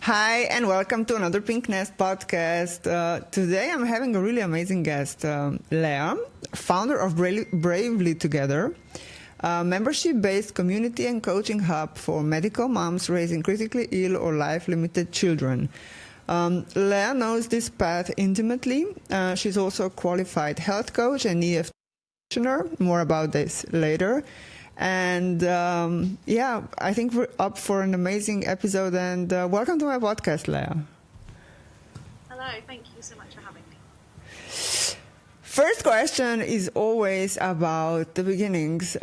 Hi, and welcome to another Pink Nest podcast. Today I'm having a really amazing guest, Leah, founder of Bravely Together, a membership-based community and coaching hub for medical moms raising critically ill or life-limited children. Leah knows this path intimately. She's also a qualified health coach and EFT practitioner. More about this later. And I think we're up for an amazing episode. And welcome to my podcast, Leah. Hello, thank you so much for having me. First question is always about the beginnings,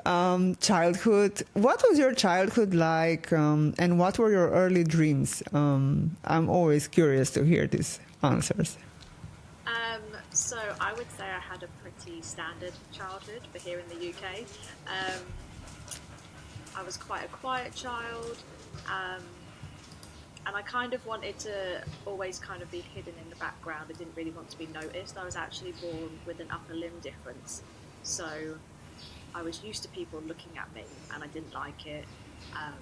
childhood. What was your childhood like, and what were your early dreams? I'm always curious to hear these answers. So I would say I had a pretty standard childhood for here in the UK. I was quite a quiet child, and I kind of wanted to always kind of be hidden in the background. I didn't really want to be noticed. I was actually born with an upper limb difference, so I was used to people looking at me, and I didn't like it. I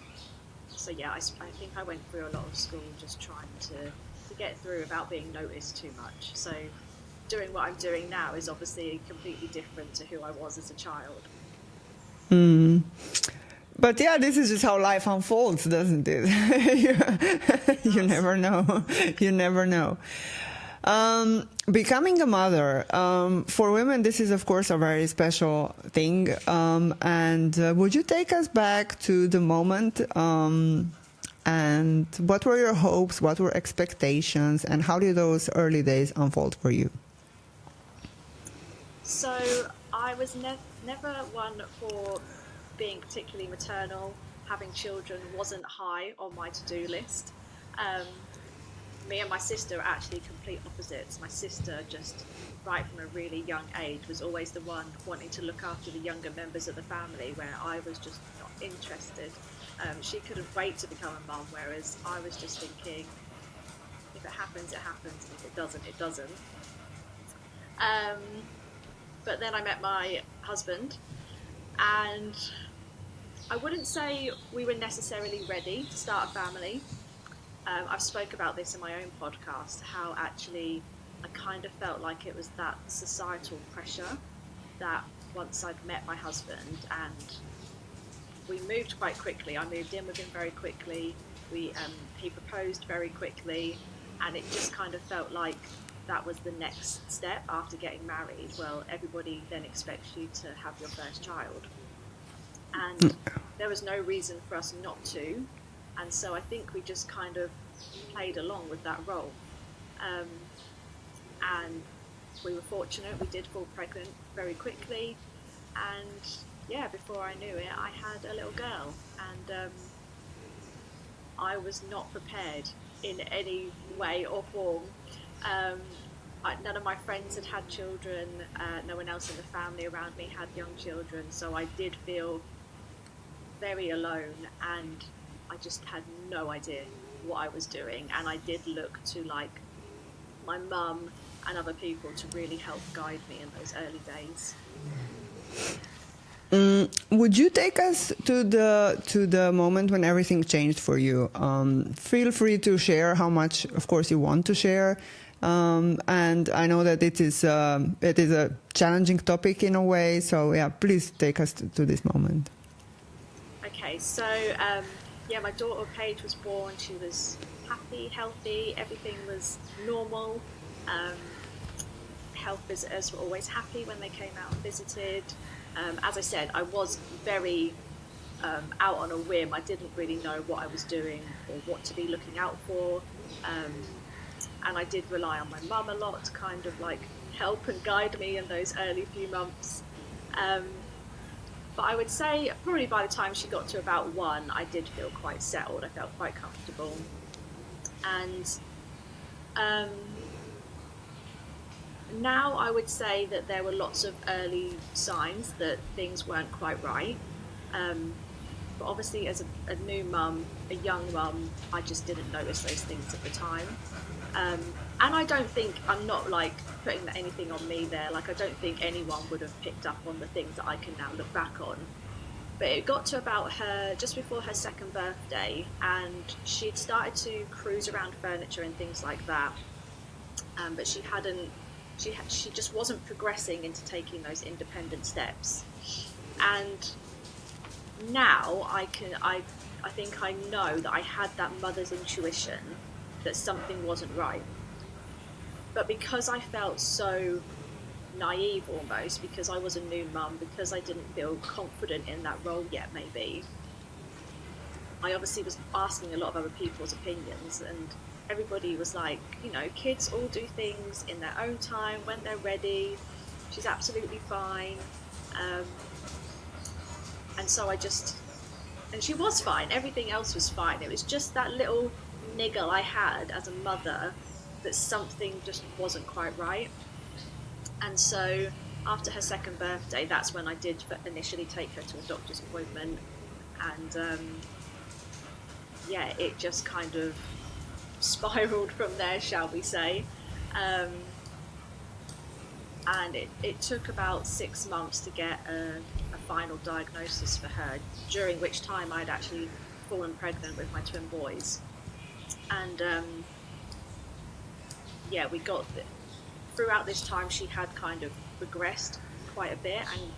think I went through a lot of school just trying to get through without being noticed too much. So doing what I'm doing now is obviously completely different to who I was as a child. But yeah, this is just how life unfolds, doesn't it? You never know. You never know. Becoming a mother, for women, this is, of course, a very special thing. Would you take us back to the moment? And what were your hopes? What were expectations? And how did those early days unfold for you? So I was never one for being particularly maternal. Having children wasn't high on my to-do list. Me and my sister are actually complete opposites. My sister, just right from a really young age, was always the one wanting to look after the younger members of the family, where I was just not interested. She couldn't wait to become a mum, whereas I was just thinking, if it happens, it happens, and if it doesn't, it doesn't. But then I met my husband, and I wouldn't say we were necessarily ready to start a family. I've spoke about this in my own podcast, how actually I kind of felt like it was that societal pressure that once I'd met my husband, and we moved quite quickly. I moved in with him very quickly. He proposed very quickly, and it just kind of felt like that was the next step after getting married. Well, everybody then expects you to have your first child. And there was no reason for us not to. And so I think we just kind of played along with that role. And we were fortunate. We did fall pregnant very quickly. And yeah, before I knew it, I had a little girl. And I was not prepared in any way or form. None of my friends had children. No one else in the family around me had young children. So I did feel very alone, and I just had no idea what I was doing. And I did look to like my mum and other people to really help guide me in those early days. Would you take us to the moment when everything changed for you? Feel free to share how much, of course, you want to share. And I know that it is a challenging topic in a way. So yeah, please take us to this moment. Okay, so my daughter Paige was born. She was happy, healthy. Everything was normal. Health visitors were always happy when they came out and visited. As I said, I was very out on a whim. I didn't really know what I was doing or what to be looking out for. And I did rely on my mum a lot to kind of like help and guide me in those early few months. But I would say probably by the time she got to about 1, I did feel quite settled. I felt quite comfortable. And now I would say that there were lots of early signs that things weren't quite right. But obviously as a new mum, a young mum, I just didn't notice those things at the time. And I don't think, I'm not like putting anything on me there, like I don't think anyone would have picked up on the things that I can now look back on. But it got to about her just before her second birthday, and she'd started to cruise around furniture and things like that. But she hadn't. She just wasn't progressing into taking those independent steps. And now I think I know that I had that mother's intuition that something wasn't right. But because I felt so naive almost, because I was a new mum, because I didn't feel confident in that role yet maybe, I obviously was asking a lot of other people's opinions, and everybody was like, you know, kids all do things in their own time, when they're ready, she's absolutely fine. And so and she was fine, everything else was fine. It was just that little niggle I had as a mother that something just wasn't quite right. And so after her second birthday, that's when I did initially take her to a doctor's appointment. And it just kind of spiraled from there, shall we say. And it took about 6 months to get a final diagnosis for her, during which time I'd actually fallen pregnant with my twin boys. And we got throughout this time she had kind of regressed quite a bit, and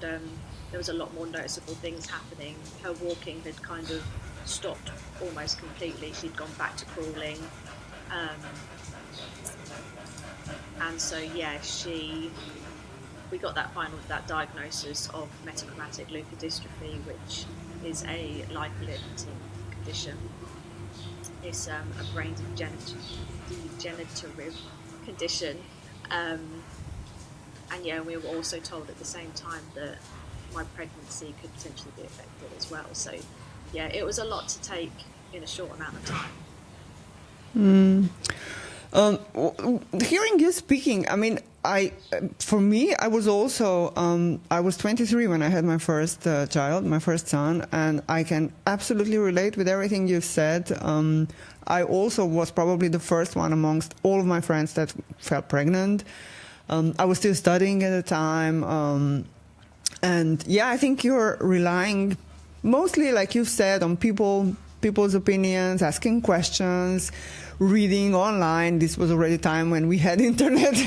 there was a lot more noticeable things happening. Her walking had kind of stopped almost completely. She'd gone back to crawling, and so we got that diagnosis of metachromatic leukodystrophy, which is a life-limiting condition. It's a brain degenerative condition, and we were also told at the same time that my pregnancy could potentially be affected as well. So it was a lot to take in a short amount of time. Hearing you speaking, I mean, I was also, I was 23 when I had my first child, my first son, and I can absolutely relate with everything you've said. I also was probably the first one amongst all of my friends that felt pregnant. I was still studying at the time. I think you're relying mostly, like you said, on people's opinions, asking questions, reading online. This was already time when we had internet.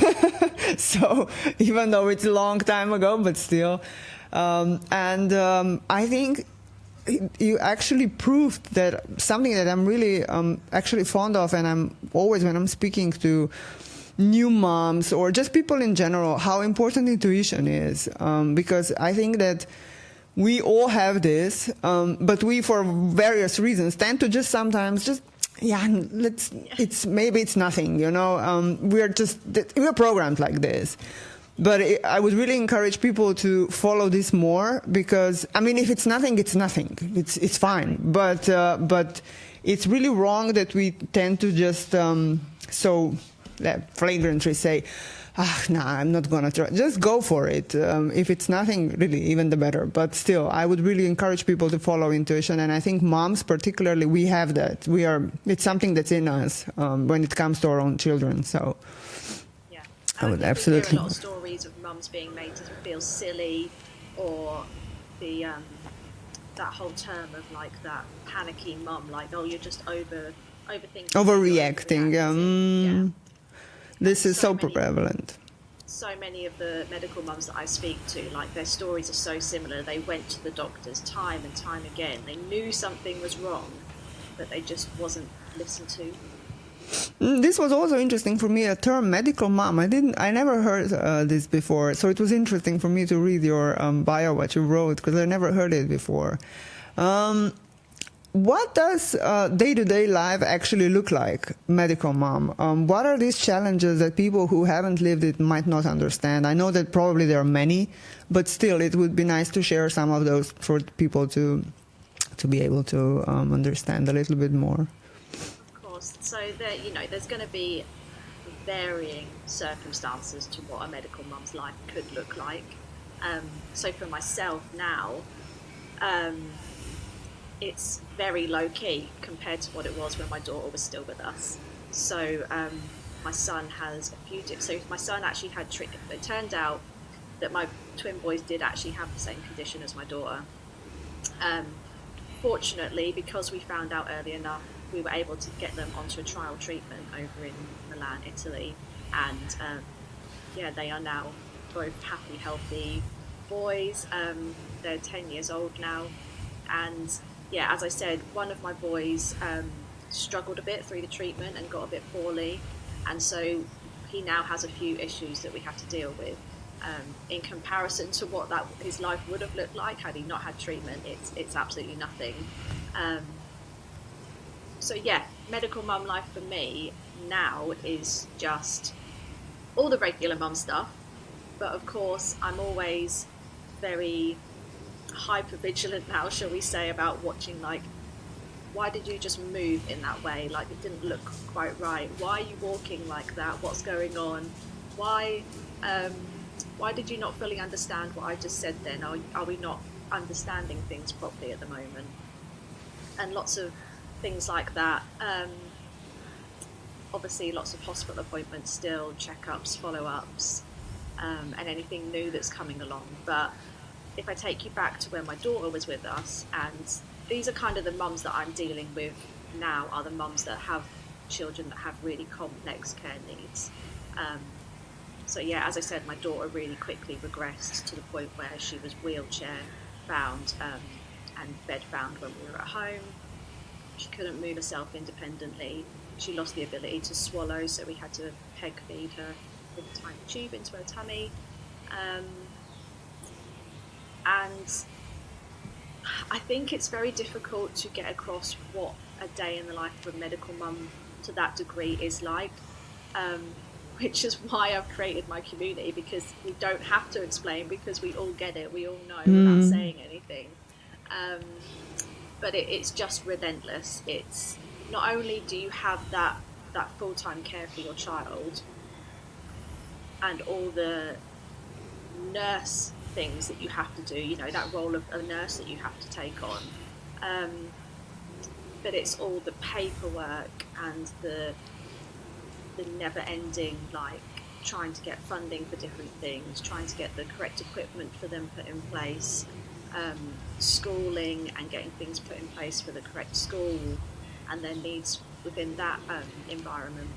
So even though it's a long time ago, but still. I think you actually proved that something that I'm really actually fond of, and I'm always, when I'm speaking to new moms or just people in general, how important intuition is. Because I think that we all have this, but we, for various reasons, tend to just sometimes maybe it's nothing, you know. We're programmed like this. But I would really encourage people to follow this more, because I mean, if it's nothing, it's nothing. It's fine. But it's really wrong that we tend to just flagrantly say, I'm not going to try. Just go for it. If it's nothing, really, even the better. But still, I would really encourage people to follow intuition. And I think moms, particularly, we have that. It's something that's in us when it comes to our own children. So yeah, I would absolutely. We hear a lot of stories of mums being made to feel silly, or the that whole term of like that panicky mum, like, oh, you're just overthinking, overreacting. This is so prevalent. So many of the medical mums that I speak to, like, their stories are so similar. They went to the doctors time and time again. They knew something was wrong, but they just wasn't listened to. This was also interesting for me, a term medical mom. I never heard this before. So it was interesting for me to read your bio, what you wrote, because I never heard it before. What does day-to-day life actually look like, medical mom? What are these challenges that people who haven't lived it might not understand? I know that probably there are many, but still it would be nice to share some of those for people to be able to understand a little bit more. Of course. So there's going to be varying circumstances to what a medical mum's life could look like. So for myself now, it's very low-key compared to what it was when my daughter was still with us. So my son has my son actually had it turned out that my twin boys did actually have the same condition as my daughter. Fortunately, because we found out early enough, we were able to get them onto a trial treatment over in Milan, Italy, and they are now both happy, healthy boys. They're 10 years old now, and as I said, one of my boys struggled a bit through the treatment and got a bit poorly, and so he now has a few issues that we have to deal with. In comparison to what his life would have looked like had he not had treatment, it's absolutely nothing. Medical mum life for me now is just all the regular mum stuff, but of course I'm always very hyper vigilant now, shall we say, about watching, like, why did you just move in that way? Like, it didn't look quite right. Why are you walking like that? What's going on? Why did you not fully understand what I just said then? Are we not understanding things properly at the moment? And lots of things like that. Obviously, lots of hospital appointments still, checkups, follow-ups, and anything new that's coming along. But if I take you back to when my daughter was with us, and these are kind of the mums that I'm dealing with now, are the mums that have children that have really complex care needs. As I said, my daughter really quickly regressed to the point where she was wheelchair bound and bed bound when we were at home. She couldn't move herself independently. She lost the ability to swallow, so we had to peg feed her with a tiny tube into her tummy. And I think it's very difficult to get across what a day in the life of a medical mum to that degree is like. Which is why I've created my community, because we don't have to explain, because we all get it, we all know without saying anything. But it's just relentless. It's not only do you have that full-time care for your child and all the nurse things that you have to do, that role of a nurse that you have to take on, but it's all the paperwork and the never-ending, like, trying to get funding for different things, trying to get the correct equipment for them put in place, schooling and getting things put in place for the correct school, and their needs within that environment.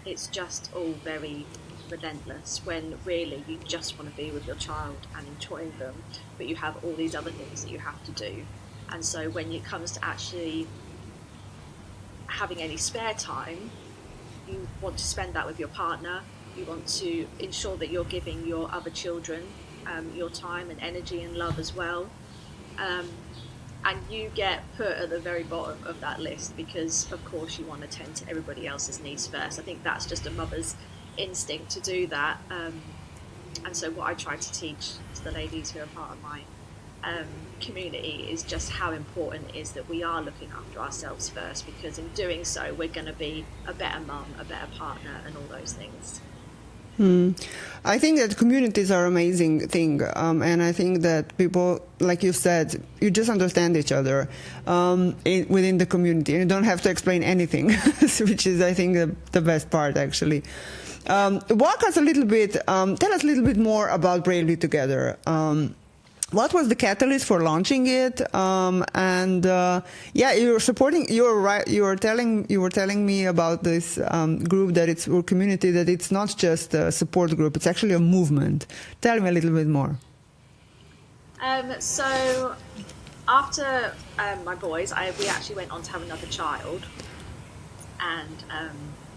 It's just all very relentless, when really you just want to be with your child and enjoy them, but you have all these other things that you have to do. And so when it comes to actually having any spare time, you want to spend that with your partner. You want to ensure that you're giving your other children your time and energy and love as well. And you get put at the very bottom of that list because, of course, you want to tend to everybody else's needs first. I think that's just a mother's instinct to do that. And so what I try to teach to the ladies who are part of my community is just how important it is that we are looking after ourselves first, because in doing so, we're going to be a better mum, a better partner, and all those things. I think that communities are an amazing thing, and I think that people, like you said, you just understand each other within the community, and you don't have to explain anything, which is, I think, the best part, actually. Walk us a little bit, tell us a little bit more about Bravely Together. What was the catalyst for launching it? You're supporting. You're right. You were telling me about this group, that it's a community, that it's not just a support group. It's actually a movement. Tell me a little bit more. So after my boys, we actually went on to have another child, and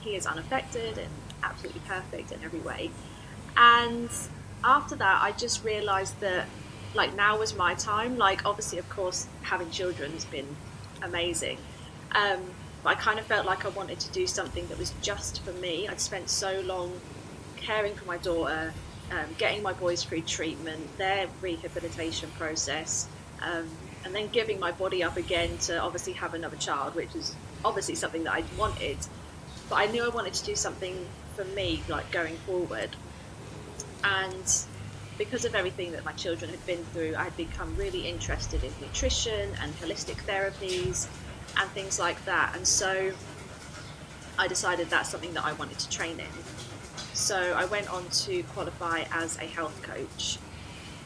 he is unaffected and absolutely perfect in every way. And after that, I just realised that, like, now was my time. Like, obviously, of course, having children has been amazing. But I kind of felt like I wanted to do something that was just for me. I'd spent so long caring for my daughter, getting my boys through treatment, their rehabilitation process, and then giving my body up again to obviously have another child, which is obviously something that I wanted. But I knew I wanted to do something for me, like, going forward. And because of everything that my children had been through, I had become really interested in nutrition and holistic therapies and things like that. And so I decided that's something that I wanted to train in. So I went on to qualify as a health coach.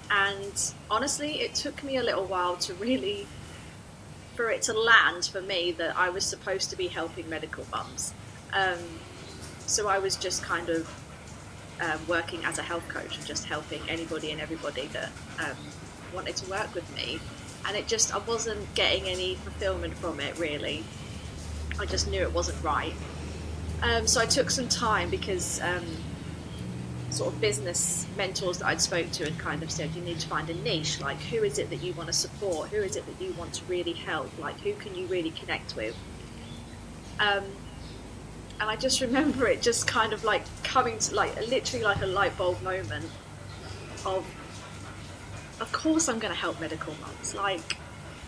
And honestly, it took me a little while for it to land for me that I was supposed to be helping medical mums. So I was just kind of working as a health coach and just helping anybody and everybody that wanted to work with me. And I wasn't getting any fulfillment from it, really. I just knew it wasn't right. So I took some time because sort of business mentors that I'd spoke to had kind of said, you need to find a niche, like who is it that you want to support, who is it that you want to really help, like who can you really connect with. And I just remember it just kind of like coming to like literally like a light bulb moment of course I'm going to help medical mums, like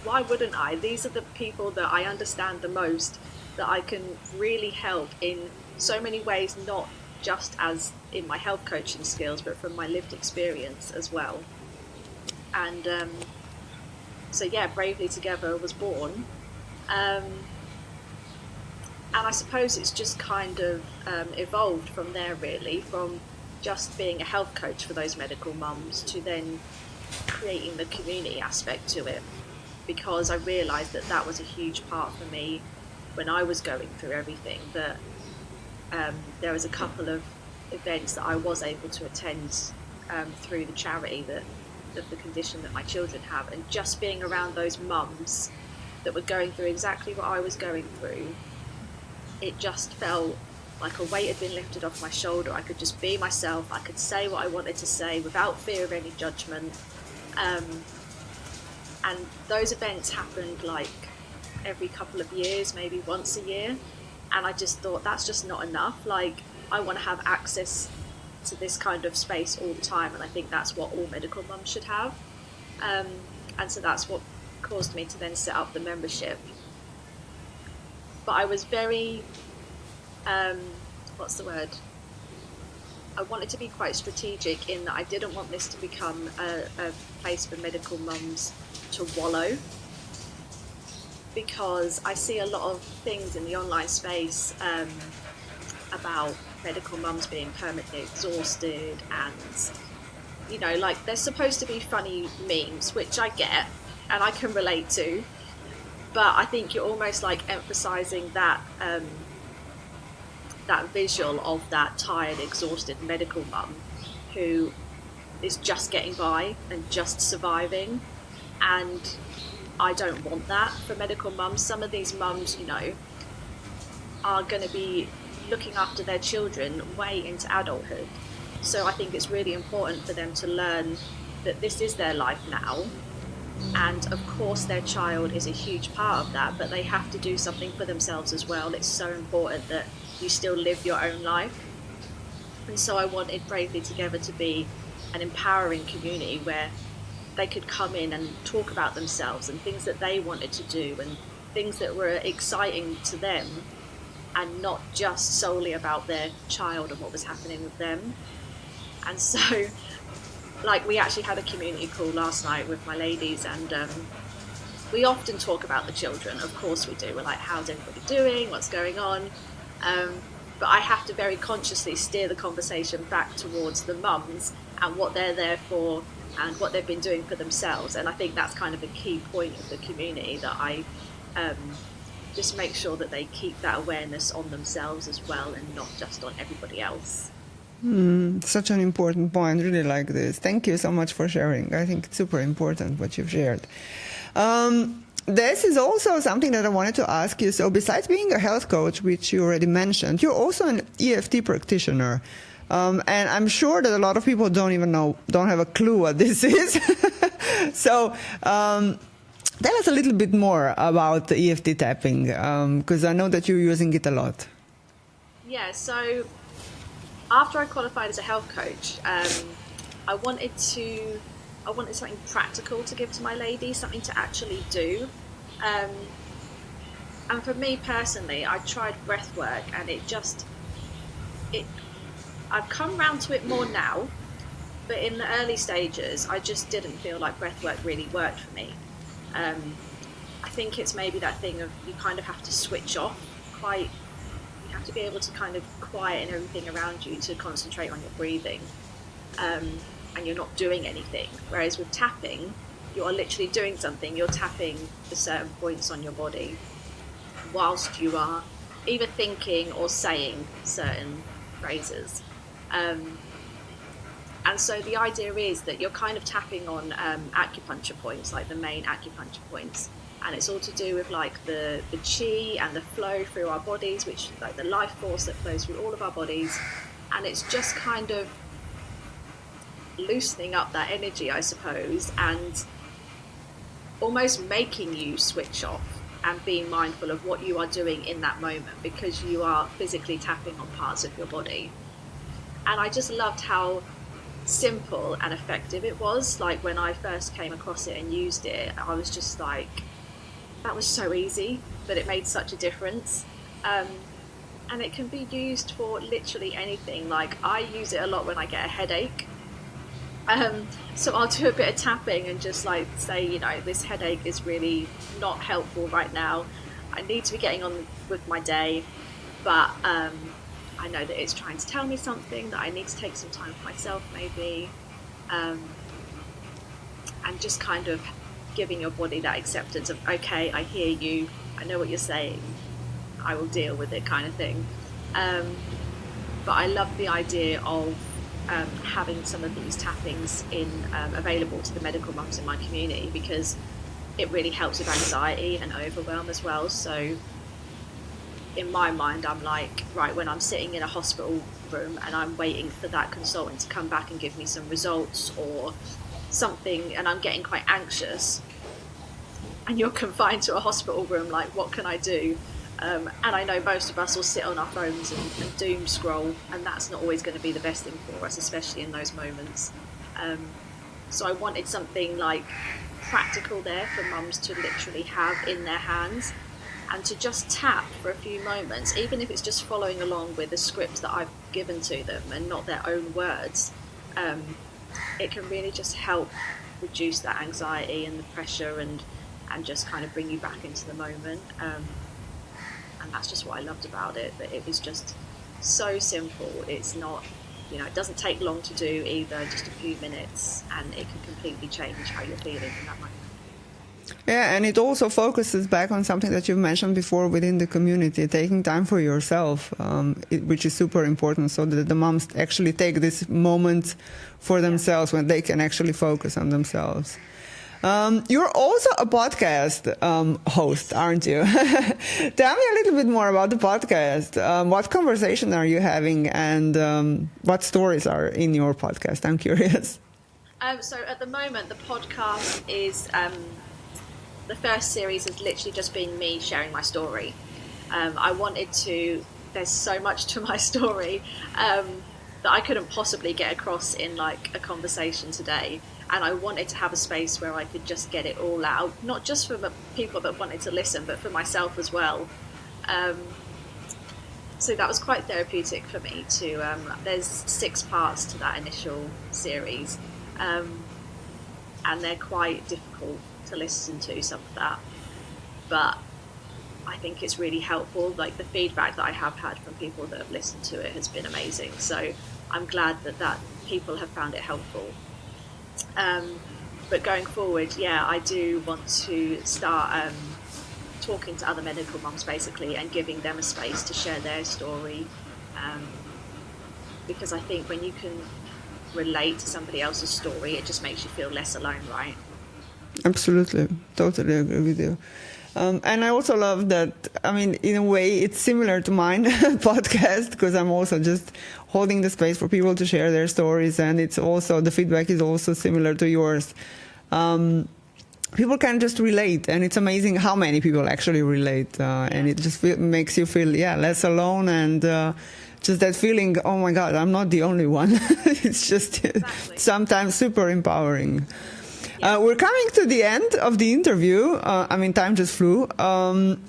why wouldn't I? These are the people that I understand the most, that I can really help in so many ways, not just as in my health coaching skills, but from my lived experience as well. And so yeah, Bravely Together was born. And I suppose it's just kind of evolved from there, really, from just being a health coach for those medical mums to then creating the community aspect to it, because I realised that that was a huge part for me when I was going through everything, that there was a couple of events that I was able to attend through the charity of the condition that my children have, and just being around those mums that were going through exactly what I was going through, it just felt like a weight had been lifted off my shoulder. I could just be myself, I could say what I wanted to say without fear of any judgment. And those events happened like every couple of years, maybe once a year. And I just thought, that's just not enough. Like, I want to have access to this kind of space all the time. And I think that's what all medical mums should have. And so that's what caused me to then set up the membership. But I was very, what's the word? I wanted to be quite strategic in that I didn't want this to become a place for medical mums to wallow, because I see a lot of things in the online space about medical mums being permanently exhausted, and you know, like there's supposed to be funny memes, which I get and I can relate to, but I think you're almost like emphasizing that that visual of that tired, exhausted medical mum who is just getting by and just surviving. And I don't want that for medical mums. Some of these mums, you know, are going to be looking after their children way into adulthood. So I think it's really important for them to learn that this is their life now. And of course their child is a huge part of that, but they have to do something for themselves as well. It's so important that you still live your own life. And so I wanted Bravely Together to be an empowering community where they could come in and talk about themselves and things that they wanted to do and things that were exciting to them, and not just solely about their child and what was happening with them. And so, like, we actually had a community call last night with my ladies, and we often talk about the children. Of course we do. We're like, how's everybody doing? What's going on? But I have to very consciously steer the conversation back towards the mums and what they're there for and what they've been doing for themselves. And I think that's kind of a key point of the community, that I just make sure that they keep that awareness on themselves as well and not just on everybody else. Such an important point. Really like this. Thank you so much for sharing. I think it's super important what you've shared. This is also something that I wanted to ask you. So besides being a health coach, which you already mentioned, you're also an EFT practitioner. And I'm sure that a lot of people don't have a clue what this is. So tell us a little bit more about the EFT tapping, because I know that you're using it a lot. Yeah, so after I qualified as a health coach, I wanted something practical to give to my ladies, something to actually do. And for me personally, I tried breath work, and I've come round to it more now, but in the early stages, I just didn't feel like breath work really worked for me. I think it's maybe that thing of you kind of have to switch off you have to be able to kind of quieten everything around you to concentrate on your breathing. and you're not doing anything. Whereas with tapping, you're literally doing something. You're tapping the certain points on your body whilst you are either thinking or saying certain phrases. And so the idea is that you're kind of tapping on acupuncture points, like the main acupuncture points. And it's all to do with like the chi and the flow through our bodies, which like the life force that flows through all of our bodies. And it's just kind of loosening up that energy, I suppose, and almost making you switch off and being mindful of what you are doing in that moment, because you are physically tapping on parts of your body. And I just loved how simple and effective it was. Like when I first came across it and used it, I was just like, that was so easy, but it made such a difference. And it can be used for literally anything. Like I use it a lot when I get a headache. So I'll do a bit of tapping and just like say, you know, this headache is really not helpful right now. I need to be getting on with my day, but I know that it's trying to tell me something, that I need to take some time for myself maybe, and just kind of giving your body that acceptance of, okay, I hear you, I know what you're saying, I will deal with it, kind of thing. But I love the idea of having some of these tappings available to the medical mums in my community, because it really helps with anxiety and overwhelm as well. So in my mind, I'm like, right, when I'm sitting in a hospital room and I'm waiting for that consultant to come back and give me some results or something, and I'm getting quite anxious, and you're confined to a hospital room, like, what can I do? And I know most of us will sit on our phones and doom scroll, and that's not always going to be the best thing for us, especially in those moments. So I wanted something like practical there for mums to literally have in their hands, and to just tap for a few moments, even if it's just following along with the script that I've given to them and not their own words. It can really just help reduce that anxiety and the pressure, and just kind of bring you back into the moment. And that's just what I loved about it, that it was just so simple. It's not, you know, it doesn't take long to do either, just a few minutes, and it can completely change how you're feeling in that moment. Yeah, and it also focuses back on something that you've mentioned before within the community, taking time for yourself, which is super important, so that the moms actually take this moment for themselves when they can actually focus on themselves. You're also a podcast host, aren't you? Tell me a little bit more about the podcast. What conversation are you having, and what stories are in your podcast? I'm curious. So at the moment, the podcast is... the first series has literally just been me sharing my story. I wanted to... There's so much to my story that I couldn't possibly get across in like a conversation today. And I wanted to have a space where I could just get it all out, not just for the people that wanted to listen, but for myself as well. So that was quite therapeutic for me to... there's 6 parts to that initial series, and they're quite difficult to listen to, some of that. But I think it's really helpful. Like the feedback that I have had from people that have listened to it has been amazing. So I'm glad that people have found it helpful. But going forward, yeah, I do want to start talking to other medical mums basically, and giving them a space to share their story, because I think when you can relate to somebody else's story, it just makes you feel less alone, right? Absolutely, totally agree with you. And I also love that, I mean, in a way, it's similar to mine podcast, because I'm also just holding the space for people to share their stories, and it's also, the feedback is also similar to yours. People can just relate, and it's amazing how many people actually relate, and it just makes you feel, less alone, and just that feeling, oh my God, I'm not the only one. It's just sometimes super empowering. We're coming to the end of the interview. I mean, time just flew.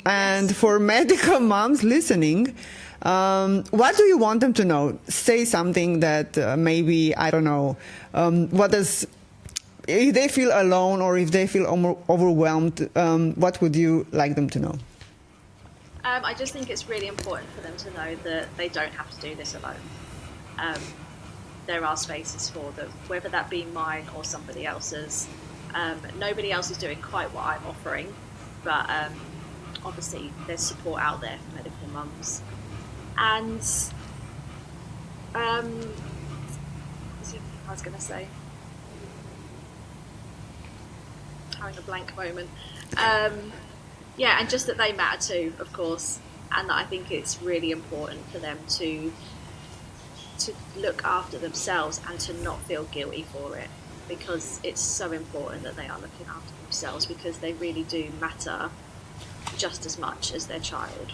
And for medical moms listening, what do you want them to know? Say something that maybe, I don't know, if they feel alone or if they feel overwhelmed, what would you like them to know? I just think it's really important for them to know that they don't have to do this alone. there are spaces for them, whether that be mine or somebody else's. Nobody else is doing quite what I'm offering, but obviously there's support out there for medical mums. And what was the other thing I was going to say? Having a blank moment. Yeah, and just that they matter too, of course, and that I think it's really important for them to look after themselves and to not feel guilty for it, because it's so important that they are looking after themselves, because they really do matter just as much as their child.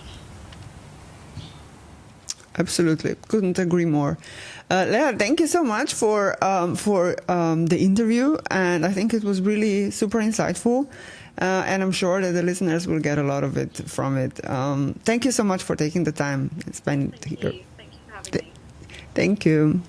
Absolutely, couldn't agree more. Leah, thank you so much for the interview, and I think it was really super insightful, and I'm sure that the listeners will get a lot of it from it. Thank you so much for taking the time and spending it here. Thank you for having me. Thank you.